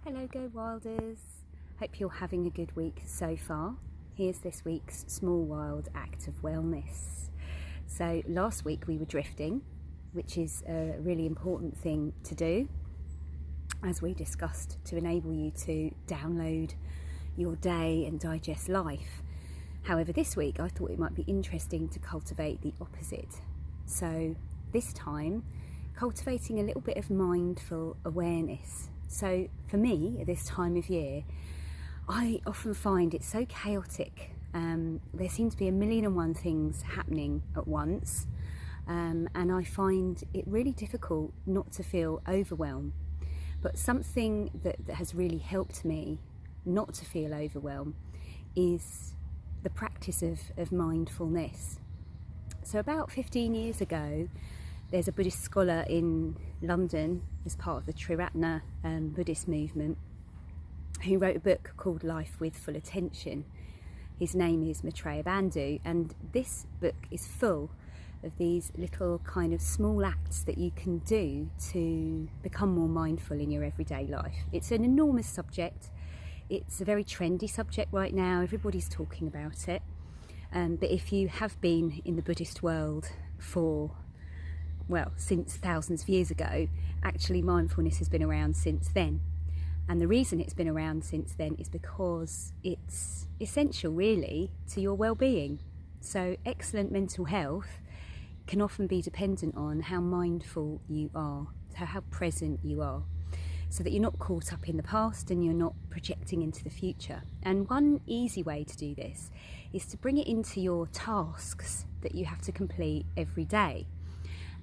Hello Go Wilders, hope you're having a good week so far. Here's this week's small wild act of wellness. So last week we were drifting, which is a really important thing to do, as we discussed, to enable you to download your day and digest life. However, this week I thought it might be interesting to cultivate the opposite. So this time, cultivating a little bit of mindful awareness. So for me, at this time of year, I often find it so chaotic. There seem to be a million and one things happening at once, and I find it really difficult not to feel overwhelmed. But something that has really helped me not to feel overwhelmed is the practice of mindfulness. So about 15 years ago, there's a Buddhist scholar in London as part of the Triratna Buddhist movement who wrote a book called Life with Full Attention. His name is Maitreya Bandhu, and this book is full of these little kind of small acts that you can do to become more mindful in your everyday life. It's an enormous subject. It's a very trendy subject right now. Everybody's talking about it. But if you have been in the Buddhist world since thousands of years ago, actually mindfulness has been around since then. And the reason it's been around since then is because it's essential really to your well-being. So excellent mental health can often be dependent on how mindful you are, so how present you are, so that you're not caught up in the past and you're not projecting into the future. And one easy way to do this is to bring it into your tasks that you have to complete every day.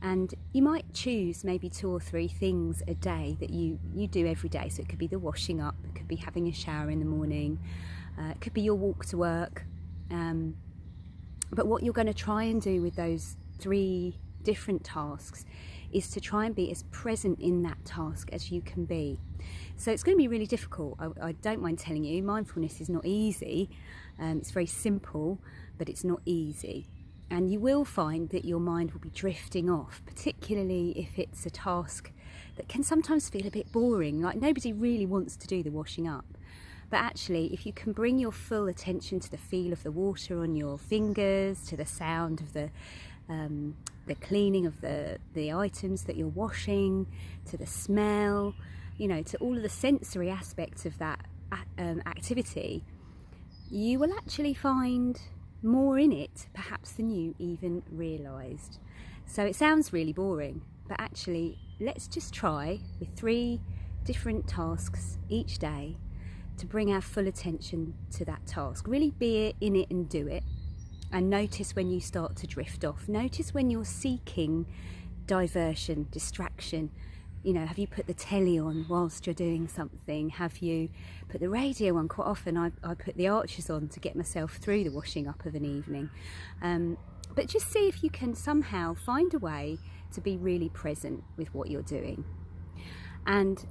And you might choose maybe 2 or 3 things a day that you do every day. So it could be the washing up, it could be having a shower in the morning, it could be your walk to work. But what you're going to try and do with those 3 different tasks is to try and be as present in that task as you can be. So it's going to be really difficult. I don't mind telling you, mindfulness is not easy. It's very simple, but it's not easy. And you will find that your mind will be drifting off, particularly if it's a task that can sometimes feel a bit boring, like nobody really wants to do the washing up. But actually, if you can bring your full attention to the feel of the water on your fingers, to the sound of the cleaning of the items that you're washing, to the smell, to all of the sensory aspects of that activity, you will actually find more in it perhaps than you even realised. So it sounds really boring, but actually let's just try with 3 different tasks each day to bring our full attention to that task. Really be in it and do it, and notice when you start to drift off. Notice when you're seeking diversion, distraction. Have you put the telly on whilst you're doing something? Have you put the radio on? Quite often I put the Archers on to get myself through the washing up of an evening. But just see if you can somehow find a way to be really present with what you're doing. And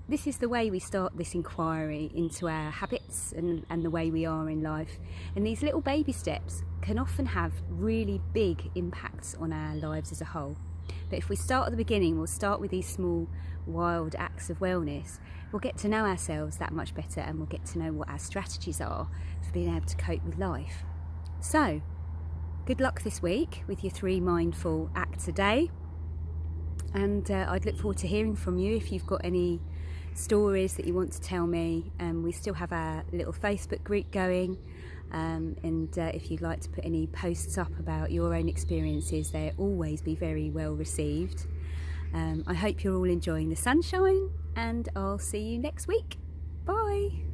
this is the way we start this inquiry into our habits and the way we are in life. And these little baby steps can often have really big impacts on our lives as a whole. But if we start at the beginning, we'll start with these small wild acts of wellness, we'll get to know ourselves that much better, and we'll get to know what our strategies are for being able to cope with life. So good luck this week with your 3 mindful acts a day, and I'd look forward to hearing from you if you've got any stories that you want to tell me. We still have our little Facebook group going, and if you'd like to put any posts up about your own experiences, they'll always be very well received. I hope you're all enjoying the sunshine, and I'll see you next week. Bye.